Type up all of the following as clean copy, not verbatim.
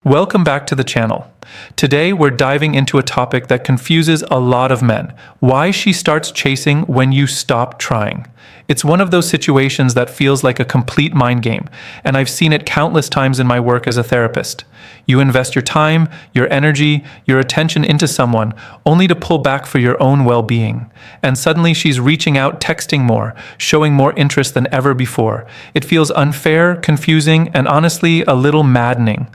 Welcome back to the channel. Today we're diving into a topic that confuses a lot of men. Why she starts chasing when you stop trying. It's one of those situations that feels like a complete mind game, and I've seen it countless times in my work as a therapist. You invest your time, your energy, your attention into someone, only to pull back for your own well-being. And suddenly she's reaching out, texting more, showing more interest than ever before. It feels unfair, confusing, and honestly a little maddening.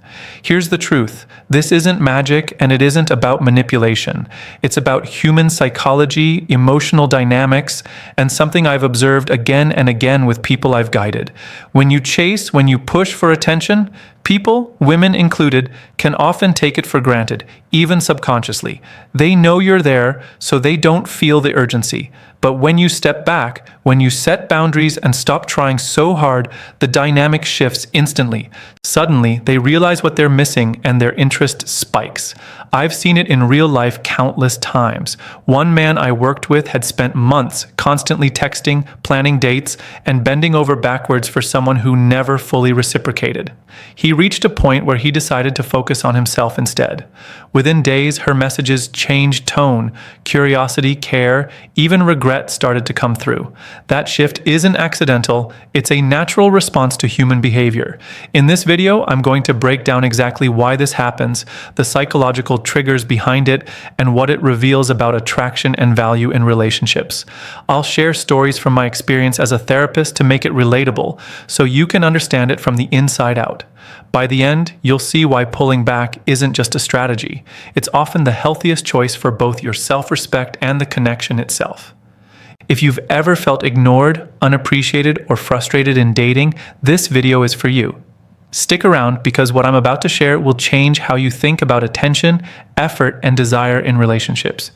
Here's the truth. This isn't magic, and it isn't about manipulation. It's about human psychology, emotional dynamics, and something I've observed again and again with people I've guided. When you chase, when you push for attention, people, women included, can often take it for granted, even subconsciously. They know you're there, so they don't feel the urgency. But when you step back, when you set boundaries and stop trying so hard, the dynamic shifts instantly. Suddenly, they realize what they're missing and their interest spikes. I've seen it in real life countless times. One man I worked with had spent months constantly texting, planning dates, and bending over backwards for someone who never fully reciprocated. He reached a point where he decided to focus on himself instead. Within days, her messages changed tone, curiosity, care, even regret started to come through. That shift isn't accidental, it's a natural response to human behavior. In this video, I'm going to break down exactly why this happens, the psychological triggers behind it, and what it reveals about attraction and value in relationships. I'll share stories from my experience as a therapist to make it relatable, so you can understand it from the inside out. By the end, you'll see why pulling back isn't just a strategy. It's often the healthiest choice for both your self-respect and the connection itself. If you've ever felt ignored, unappreciated, or frustrated in dating, this video is for you. Stick around because what I'm about to share will change how you think about attention, effort, and desire in relationships.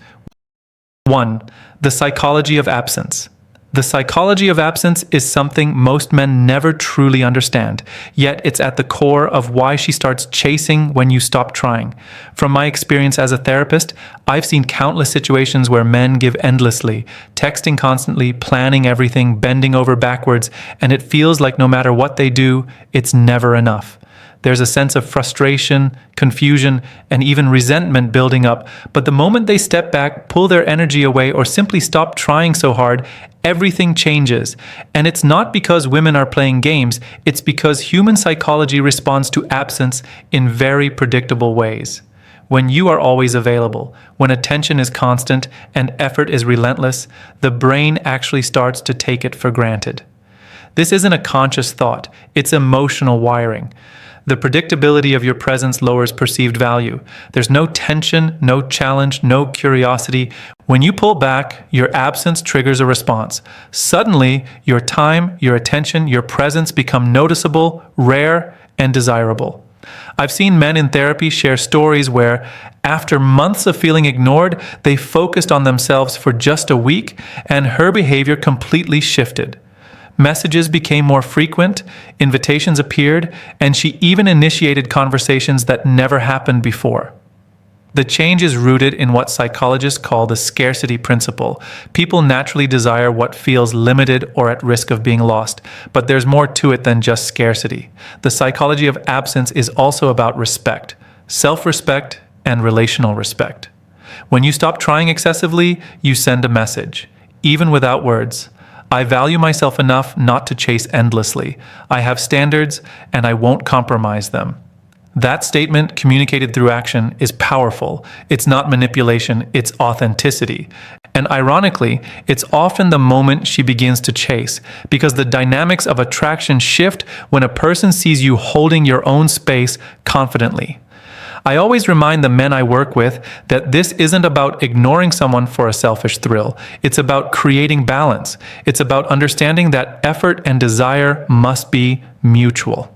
1. The psychology of absence. The psychology of absence is something most men never truly understand, yet it's at the core of why she starts chasing when you stop trying. From my experience as a therapist, I've seen countless situations where men give endlessly, texting constantly, planning everything, bending over backwards, and it feels like no matter what they do, it's never enough. There's a sense of frustration, confusion, and even resentment building up, but the moment they step back, pull their energy away, or simply stop trying so hard, everything changes. And it's not because women are playing games, it's because human psychology responds to absence in very predictable ways. When you are always available, when attention is constant and effort is relentless, the brain actually starts to take it for granted. This isn't a conscious thought, it's emotional wiring. The predictability of your presence lowers perceived value. There's no tension, no challenge, no curiosity. When you pull back, your absence triggers a response. Suddenly, your time, your attention, your presence become noticeable, rare, and desirable. I've seen men in therapy share stories where, after months of feeling ignored, they focused on themselves for just a week, and her behavior completely shifted. Messages became more frequent, invitations appeared, and she even initiated conversations that never happened before. The change is rooted in what psychologists call the scarcity principle. People naturally desire what feels limited or at risk of being lost, but there's more to it than just scarcity. The psychology of absence is also about respect, self-respect, and relational respect. When you stop trying excessively, you send a message, even without words. I value myself enough not to chase endlessly. I have standards, and I won't compromise them. That statement, communicated through action, is powerful. It's not manipulation, it's authenticity. And ironically, it's often the moment she begins to chase, because the dynamics of attraction shift when a person sees you holding your own space confidently. I always remind the men I work with that this isn't about ignoring someone for a selfish thrill. It's about creating balance. It's about understanding that effort and desire must be mutual.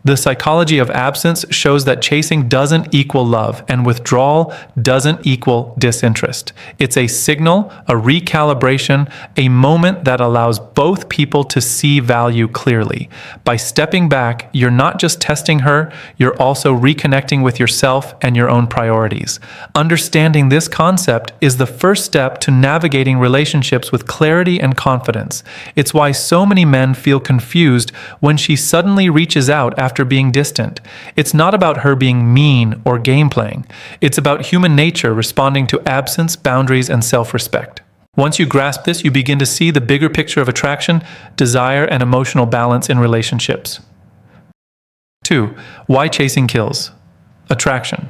The psychology of absence shows that chasing doesn't equal love, and withdrawal doesn't equal disinterest. It's a signal, a recalibration, a moment that allows both people to see value clearly. By stepping back, you're not just testing her, you're also reconnecting with yourself and your own priorities. Understanding this concept is the first step to navigating relationships with clarity and confidence. It's why so many men feel confused when she suddenly reaches out after after being distant. It's not about her being mean or game playing. It's about human nature responding to absence, boundaries, and self-respect. Once you grasp this, you begin to see the bigger picture of attraction, desire, and emotional balance in relationships. 2. Why chasing kills attraction.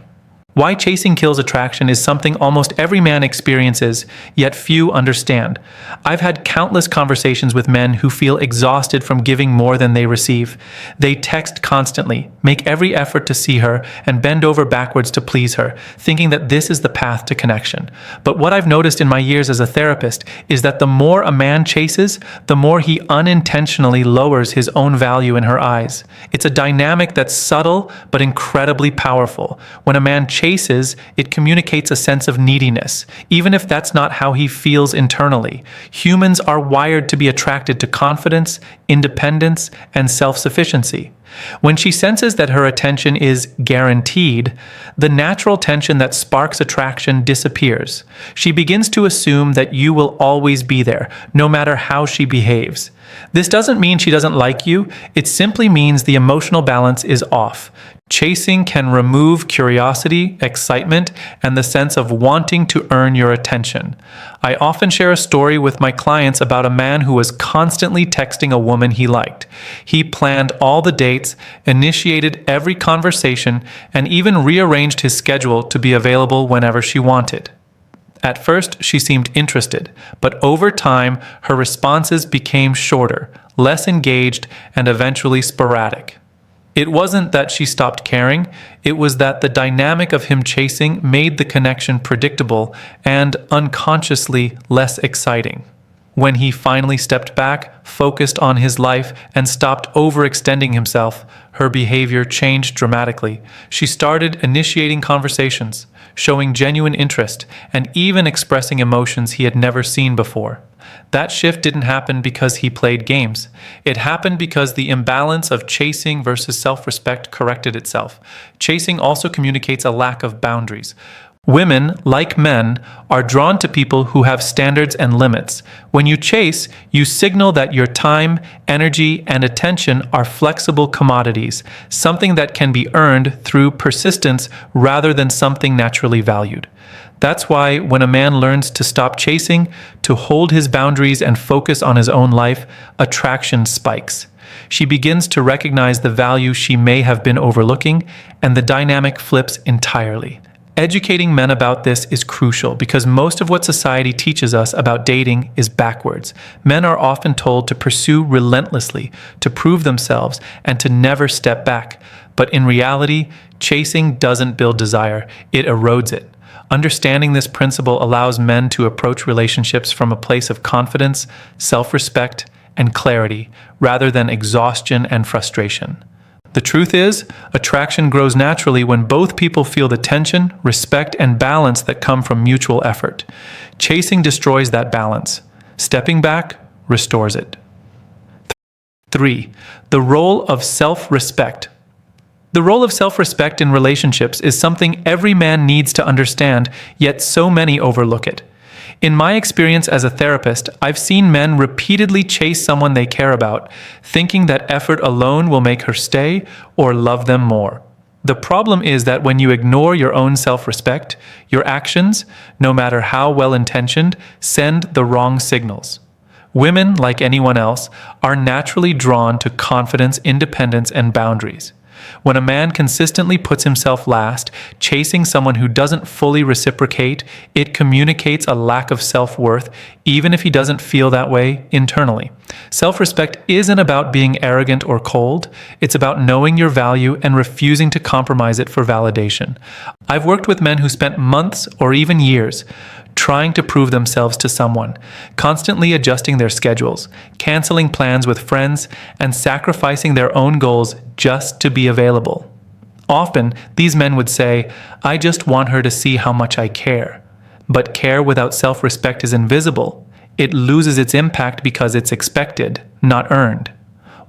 Why chasing kills attraction is something almost every man experiences, yet few understand. I've had countless conversations with men who feel exhausted from giving more than they receive. They text constantly, make every effort to see her, and bend over backwards to please her, thinking that this is the path to connection. But what I've noticed in my years as a therapist is that the more a man chases, the more he unintentionally lowers his own value in her eyes. It's a dynamic that's subtle but incredibly powerful. When a man chases, it communicates a sense of neediness, even if that's not how he feels internally. Humans are wired to be attracted to confidence, independence, and self-sufficiency. When she senses that her attention is guaranteed, the natural tension that sparks attraction disappears. She begins to assume that you will always be there, no matter how she behaves. This doesn't mean she doesn't like you, it simply means the emotional balance is off. Chasing can remove curiosity, excitement, and the sense of wanting to earn your attention. I often share a story with my clients about a man who was constantly texting a woman he liked. He planned all the dates, initiated every conversation, and even rearranged his schedule to be available whenever she wanted. At first, she seemed interested, but over time, her responses became shorter, less engaged, and eventually sporadic. It wasn't that she stopped caring, it was that the dynamic of him chasing made the connection predictable and unconsciously less exciting. When he finally stepped back, focused on his life, and stopped overextending himself, her behavior changed dramatically. She started initiating conversations, showing genuine interest, and even expressing emotions he had never seen before. That shift didn't happen because he played games. It happened because the imbalance of chasing versus self-respect corrected itself. Chasing also communicates a lack of boundaries. Women, like men, are drawn to people who have standards and limits. When you chase, you signal that your time, energy, and attention are flexible commodities, something that can be earned through persistence rather than something naturally valued. That's why when a man learns to stop chasing, to hold his boundaries and focus on his own life, attraction spikes. She begins to recognize the value she may have been overlooking, and the dynamic flips entirely. Educating men about this is crucial because most of what society teaches us about dating is backwards. Men are often told to pursue relentlessly, to prove themselves, and to never step back. But in reality, chasing doesn't build desire, it erodes it. Understanding this principle allows men to approach relationships from a place of confidence, self-respect, and clarity, rather than exhaustion and frustration. The truth is, attraction grows naturally when both people feel the tension, respect, and balance that come from mutual effort. Chasing destroys that balance. Stepping back restores it. 3. The role of self-respect. The role of self-respect in relationships is something every man needs to understand, yet so many overlook it. In my experience as a therapist, I've seen men repeatedly chase someone they care about, thinking that effort alone will make her stay or love them more. The problem is that when you ignore your own self-respect, your actions, no matter how well-intentioned, send the wrong signals. Women, like anyone else, are naturally drawn to confidence, independence, and boundaries. When a man consistently puts himself last, chasing someone who doesn't fully reciprocate, it communicates a lack of self-worth, even if he doesn't feel that way internally. Self-respect isn't about being arrogant or cold, it's about knowing your value and refusing to compromise it for validation. I've worked with men who spent months or even years trying to prove themselves to someone, constantly adjusting their schedules, canceling plans with friends, and sacrificing their own goals just to be available. Often, these men would say, "I just want her to see how much I care." But care without self-respect is invisible. It loses its impact because it's expected, not earned.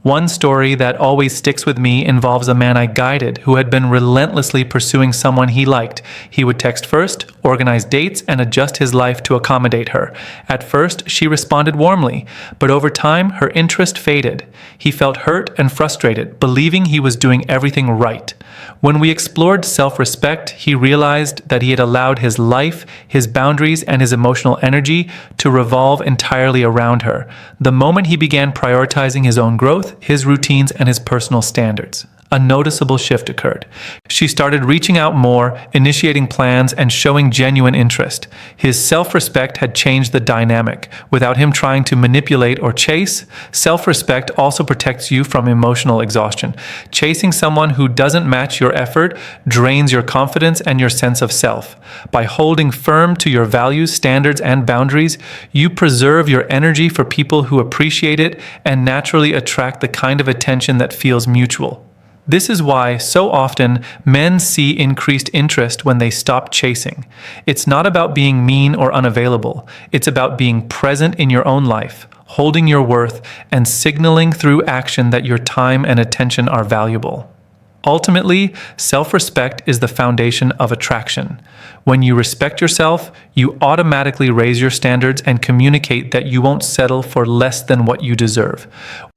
One story that always sticks with me involves a man I guided who had been relentlessly pursuing someone he liked. He would text first, organize dates, and adjust his life to accommodate her. At first, she responded warmly, but over time, her interest faded. He felt hurt and frustrated, believing he was doing everything right. When we explored self-respect, he realized that he had allowed his life, his boundaries, and his emotional energy to revolve entirely around her. The moment he began prioritizing his own growth, his routines, and his personal standards, a noticeable shift occurred. She started reaching out more, initiating plans, and showing genuine interest. His self-respect had changed the dynamic. Without him trying to manipulate or chase, self-respect also protects you from emotional exhaustion. Chasing someone who doesn't match your effort drains your confidence and your sense of self. By holding firm to your values, standards, and boundaries, you preserve your energy for people who appreciate it and naturally attract the kind of attention that feels mutual. This is why, so often, men see increased interest when they stop chasing. It's not about being mean or unavailable. It's about being present in your own life, holding your worth, and signaling through action that your time and attention are valuable. Ultimately, self-respect is the foundation of attraction. When you respect yourself, you automatically raise your standards and communicate that you won't settle for less than what you deserve.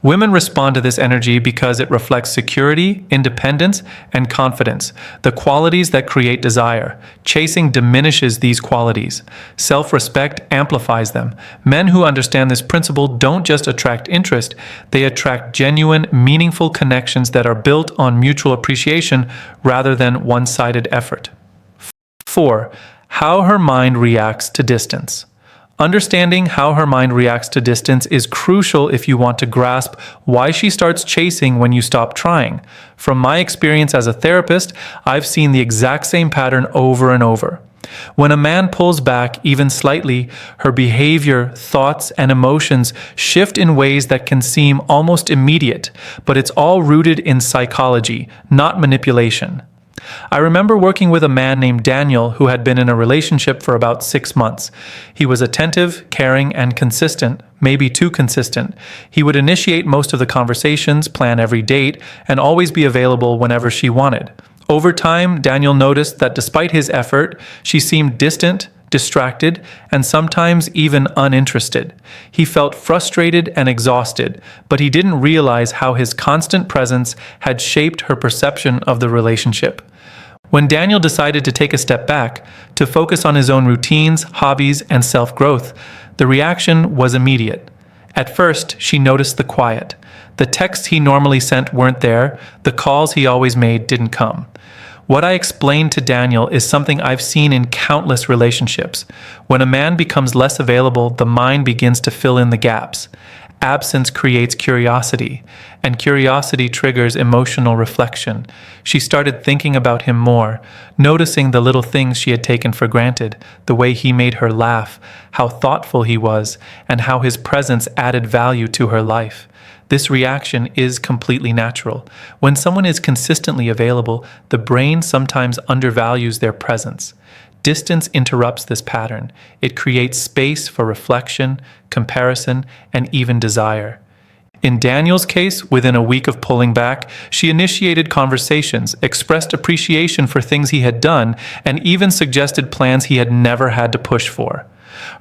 Women respond to this energy because it reflects security, independence, and confidence, the qualities that create desire. Chasing diminishes these qualities. Self-respect amplifies them. Men who understand this principle don't just attract interest, they attract genuine, meaningful connections that are built on mutual appreciation rather than one-sided effort. 4. How her mind reacts to distance. Understanding how her mind reacts to distance is crucial if you want to grasp why she starts chasing when you stop trying. From my experience as a therapist, I've seen the exact same pattern over and over. When a man pulls back even slightly, her behavior, thoughts, and emotions shift in ways that can seem almost immediate, but it's all rooted in psychology, not manipulation. I remember working with a man named Daniel who had been in a relationship for about 6 months. He was attentive, caring, and consistent, maybe too consistent. He would initiate most of the conversations, plan every date, and always be available whenever she wanted. Over time, Daniel noticed that despite his effort, she seemed distant, distracted, and sometimes even uninterested. He felt frustrated and exhausted, but he didn't realize how his constant presence had shaped her perception of the relationship. When Daniel decided to take a step back, to focus on his own routines, hobbies, and self-growth, the reaction was immediate. At first, she noticed the quiet. The texts he normally sent weren't there, the calls he always made didn't come. What I explained to Daniel is something I've seen in countless relationships. When a man becomes less available, the mind begins to fill in the gaps. Absence creates curiosity, and curiosity triggers emotional reflection. She started thinking about him more, noticing the little things she had taken for granted, the way he made her laugh, how thoughtful he was, and how his presence added value to her life. This reaction is completely natural. When someone is consistently available, the brain sometimes undervalues their presence. Distance interrupts this pattern. It creates space for reflection, comparison, and even desire. In Daniel's case, within a week of pulling back, she initiated conversations, expressed appreciation for things he had done, and even suggested plans he had never had to push for.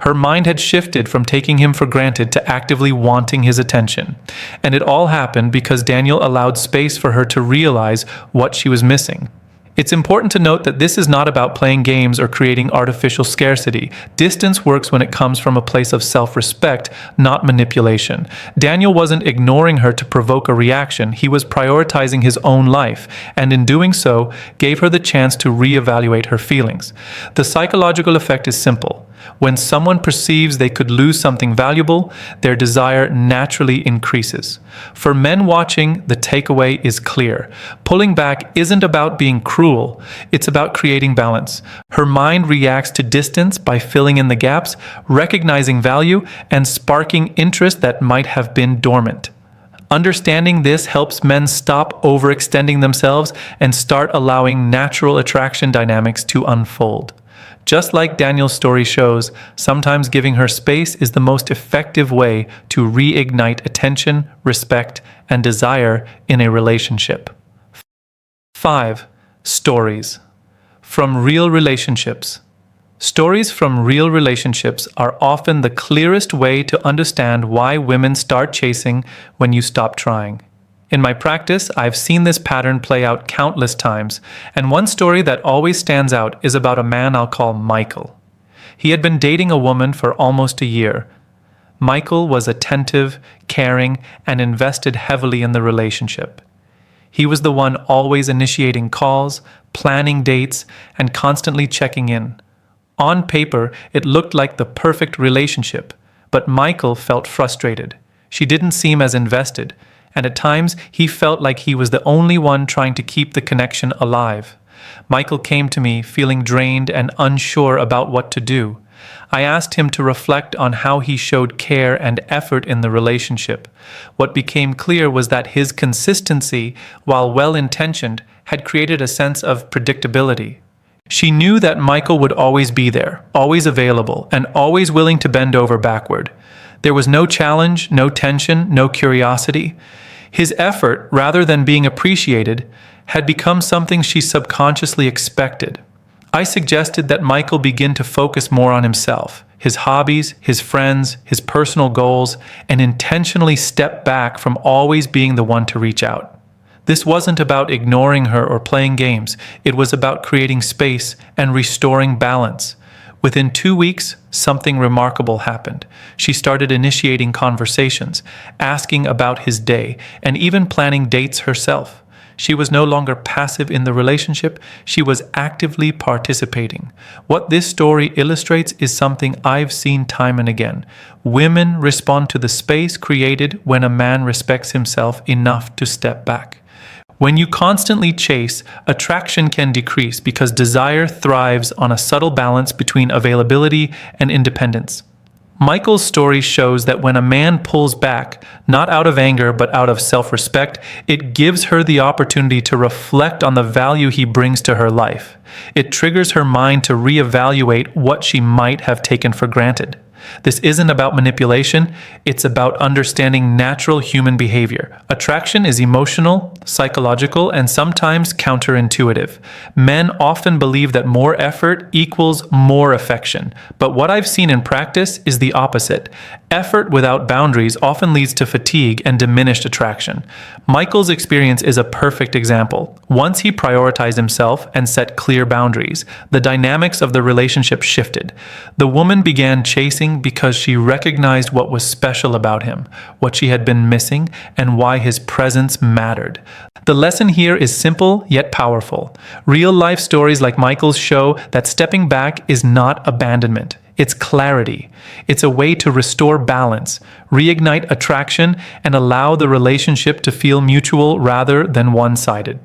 Her mind had shifted from taking him for granted to actively wanting his attention. And it all happened because Daniel allowed space for her to realize what she was missing. It's important to note that this is not about playing games or creating artificial scarcity. Distance works when it comes from a place of self-respect, not manipulation. Daniel wasn't ignoring her to provoke a reaction. He was prioritizing his own life, and in doing so, gave her the chance to reevaluate her feelings. The psychological effect is simple. When someone perceives they could lose something valuable, their desire naturally increases. For men watching, the takeaway is clear. Pulling back isn't about being cruel, it's about creating balance. Her mind reacts to distance by filling in the gaps, recognizing value, and sparking interest that might have been dormant. Understanding this helps men stop overextending themselves and start allowing natural attraction dynamics to unfold. Just like Daniel's story shows, sometimes giving her space is the most effective way to reignite attention, respect, and desire in a relationship. 5. Stories. From real relationships. Stories from real relationships are often the clearest way to understand why women start chasing when you stop trying. In my practice, I've seen this pattern play out countless times, and one story that always stands out is about a man I'll call Michael. He had been dating a woman for almost a year. Michael was attentive, caring, and invested heavily in the relationship. He was the one always initiating calls, planning dates, and constantly checking in. On paper, it looked like the perfect relationship, but Michael felt frustrated. She didn't seem as invested, and at times he felt like he was the only one trying to keep the connection alive. Michael came to me feeling drained and unsure about what to do. I asked him to reflect on how he showed care and effort in the relationship. What became clear was that his consistency, while well-intentioned, had created a sense of predictability. She knew that Michael would always be there, always available, and always willing to bend over backward. There was no challenge, no tension, no curiosity. His effort, rather than being appreciated, had become something she subconsciously expected. I suggested that Michael begin to focus more on himself, his hobbies, his friends, his personal goals, and intentionally step back from always being the one to reach out. This wasn't about ignoring her or playing games. It was about creating space and restoring balance. Within 2 weeks, something remarkable happened. She started initiating conversations, asking about his day, and even planning dates herself. She was no longer passive in the relationship, she was actively participating. What this story illustrates is something I've seen time and again. Women respond to the space created when a man respects himself enough to step back. When you constantly chase, attraction can decrease because desire thrives on a subtle balance between availability and independence. Michael's story shows that when a man pulls back, not out of anger but out of self-respect, it gives her the opportunity to reflect on the value he brings to her life. It triggers her mind to reevaluate what she might have taken for granted. This isn't about manipulation, it's about understanding natural human behavior. Attraction is emotional, psychological, and sometimes counterintuitive. Men often believe that more effort equals more affection, but what I've seen in practice is the opposite. Effort without boundaries often leads to fatigue and diminished attraction. Michael's experience is a perfect example. Once he prioritized himself and set clear boundaries, the dynamics of the relationship shifted. The woman began chasing because she recognized what was special about him, what she had been missing, and why his presence mattered. The lesson here is simple yet powerful. Real-life stories like Michael's show that stepping back is not abandonment. It's clarity. It's a way to restore balance, reignite attraction, and allow the relationship to feel mutual rather than one-sided.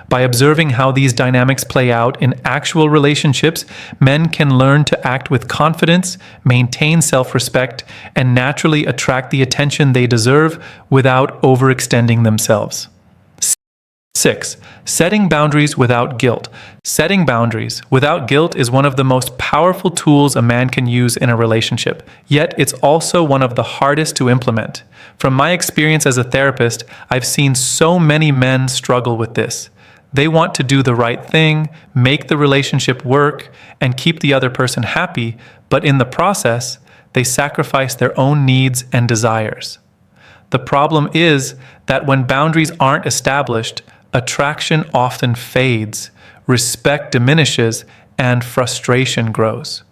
By observing how these dynamics play out in actual relationships, men can learn to act with confidence, maintain self-respect, and naturally attract the attention they deserve without overextending themselves. 6. Setting boundaries without guilt. Setting boundaries without guilt is one of the most powerful tools a man can use in a relationship, yet it's also one of the hardest to implement. From my experience as a therapist, I've seen so many men struggle with this. They want to do the right thing, make the relationship work, and keep the other person happy, but in the process, they sacrifice their own needs and desires. The problem is that when boundaries aren't established, attraction often fades, respect diminishes, and frustration grows.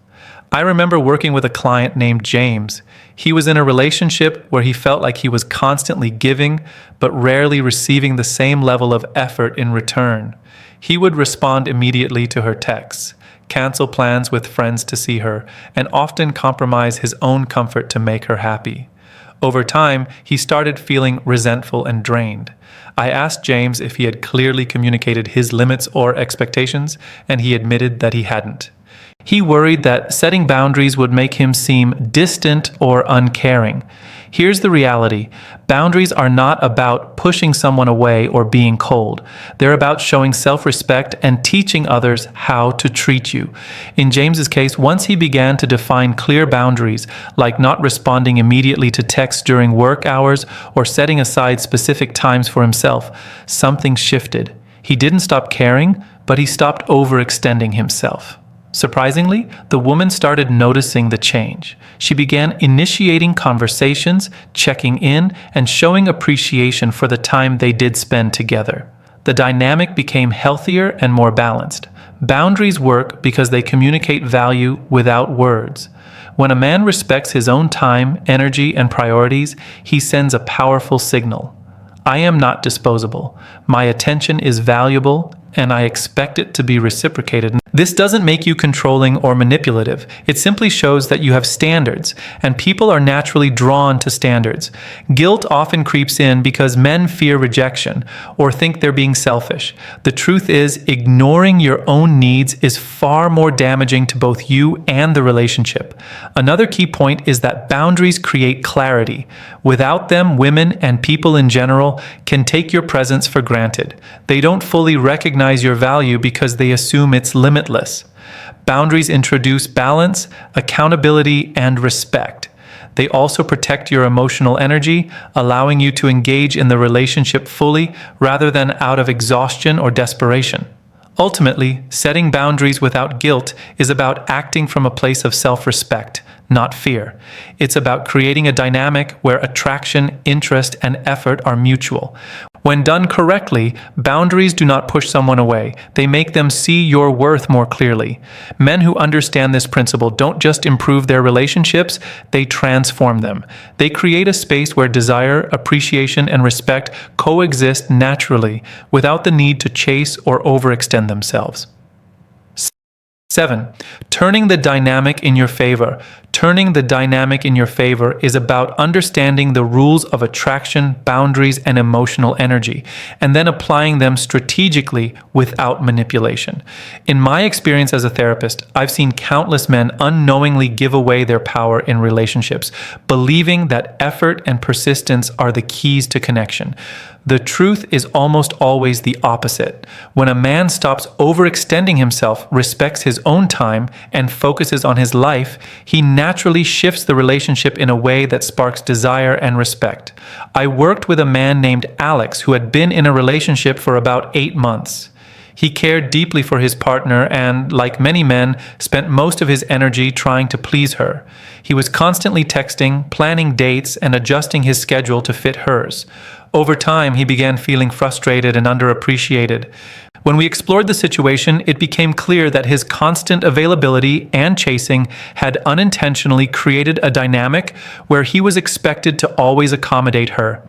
I remember working with a client named James. He was in a relationship where he felt like he was constantly giving, but rarely receiving the same level of effort in return. He would respond immediately to her texts, cancel plans with friends to see her, and often compromise his own comfort to make her happy. Over time, he started feeling resentful and drained. I asked James if he had clearly communicated his limits or expectations, and he admitted that he hadn't. He worried that setting boundaries would make him seem distant or uncaring. Here's the reality. Boundaries are not about pushing someone away or being cold. They're about showing self-respect and teaching others how to treat you. In James's case, once he began to define clear boundaries, like not responding immediately to texts during work hours or setting aside specific times for himself, something shifted. He didn't stop caring, but he stopped overextending himself. Surprisingly, the woman started noticing the change. She began initiating conversations, checking in, and showing appreciation for the time they did spend together. The dynamic became healthier and more balanced. Boundaries work because they communicate value without words. When a man respects his own time, energy, and priorities, he sends a powerful signal. I am not disposable. My attention is valuable, and I expect it to be reciprocated. This doesn't make you controlling or manipulative. It simply shows that you have standards, and people are naturally drawn to standards. Guilt often creeps in because men fear rejection or think they're being selfish. The truth is, ignoring your own needs is far more damaging to both you and the relationship. Another key point is that boundaries create clarity. Without them, women and people in general can take your presence for granted. They don't fully recognize your value because they assume it's limitless. Boundaries introduce balance, accountability, and respect. They also protect your emotional energy, allowing you to engage in the relationship fully rather than out of exhaustion or desperation. Ultimately, setting boundaries without guilt is about acting from a place of self-respect, not fear. It's about creating a dynamic where attraction, interest, and effort are mutual. When done correctly, boundaries do not push someone away. They make them see your worth more clearly. Men who understand this principle don't just improve their relationships, they transform them. They create a space where desire, appreciation, and respect coexist naturally without the need to chase or overextend themselves. 7. Turning the dynamic in your favor. Turning the dynamic in your favor is about understanding the rules of attraction, boundaries, and emotional energy, and then applying them strategically without manipulation. In my experience as a therapist, I've seen countless men unknowingly give away their power in relationships, believing that effort and persistence are the keys to connection. The truth is almost always the opposite. When a man stops overextending himself, respects his own time, and focuses on his life, he naturally shifts the relationship in a way that sparks desire and respect. I worked with a man named Alex who had been in a relationship for about 8 months. He cared deeply for his partner and, like many men, spent most of his energy trying to please her. He was constantly texting, planning dates, and adjusting his schedule to fit hers. Over time, he began feeling frustrated and underappreciated. When we explored the situation, it became clear that his constant availability and chasing had unintentionally created a dynamic where he was expected to always accommodate her.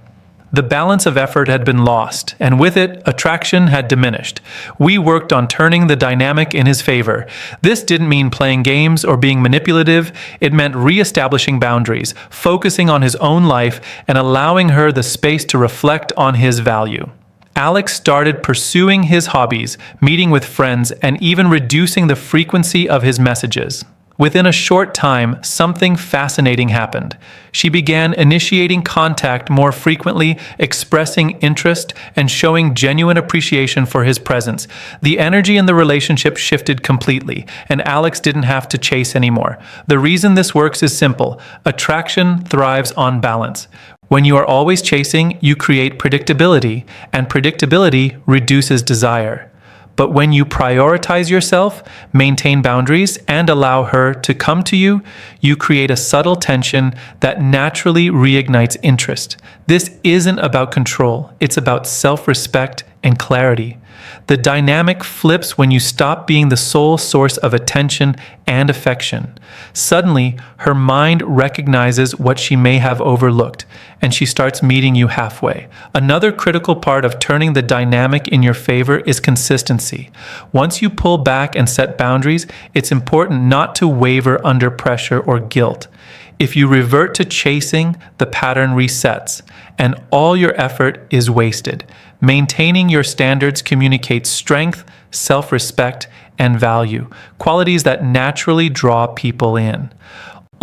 The balance of effort had been lost, and with it, attraction had diminished. We worked on turning the dynamic in his favor. This didn't mean playing games or being manipulative. It meant re-establishing boundaries, focusing on his own life, and allowing her the space to reflect on his value. Alex started pursuing his hobbies, meeting with friends, and even reducing the frequency of his messages. Within a short time, something fascinating happened. She began initiating contact more frequently, expressing interest, and showing genuine appreciation for his presence. The energy in the relationship shifted completely, and Alex didn't have to chase anymore. The reason this works is simple. Attraction thrives on balance. When you are always chasing, you create predictability, and predictability reduces desire. But when you prioritize yourself, maintain boundaries, and allow her to come to you, you create a subtle tension that naturally reignites interest. This isn't about control, it's about self-respect and clarity. The dynamic flips when you stop being the sole source of attention and affection. Suddenly, her mind recognizes what she may have overlooked, and she starts meeting you halfway. Another critical part of turning the dynamic in your favor is consistency. Once you pull back and set boundaries, it's important not to waver under pressure or guilt. If you revert to chasing, the pattern resets, and all your effort is wasted. Maintaining your standards communicates strength, self-respect, and value, qualities that naturally draw people in.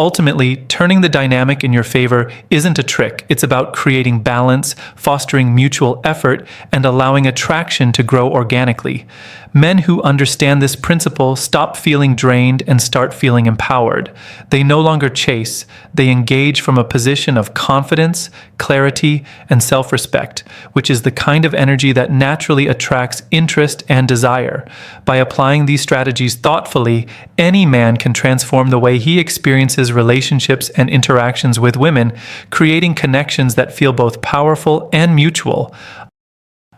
Ultimately, turning the dynamic in your favor isn't a trick. It's about creating balance, fostering mutual effort, and allowing attraction to grow organically. Men who understand this principle stop feeling drained and start feeling empowered. They no longer chase, they engage from a position of confidence, clarity, and self-respect, which is the kind of energy that naturally attracts interest and desire. By applying these strategies thoughtfully, any man can transform the way he experiences relationships and interactions with women, creating connections that feel both powerful and mutual.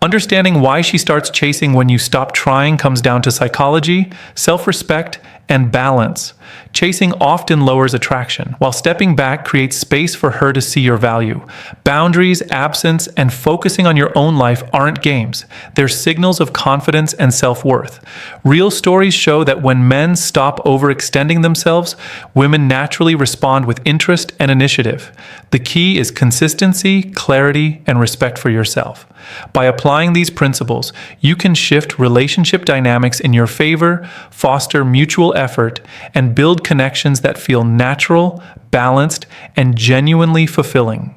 Understanding why she starts chasing when you stop trying comes down to psychology, self-respect, and balance. Chasing often lowers attraction, while stepping back creates space for her to see your value. Boundaries, absence, and focusing on your own life aren't games. They're signals of confidence and self-worth. Real stories show that when men stop overextending themselves, women naturally respond with interest and initiative. The key is consistency, clarity, and respect for yourself. By applying these principles, you can shift relationship dynamics in your favor, foster mutual effort, and build connections that feel natural, balanced, and genuinely fulfilling.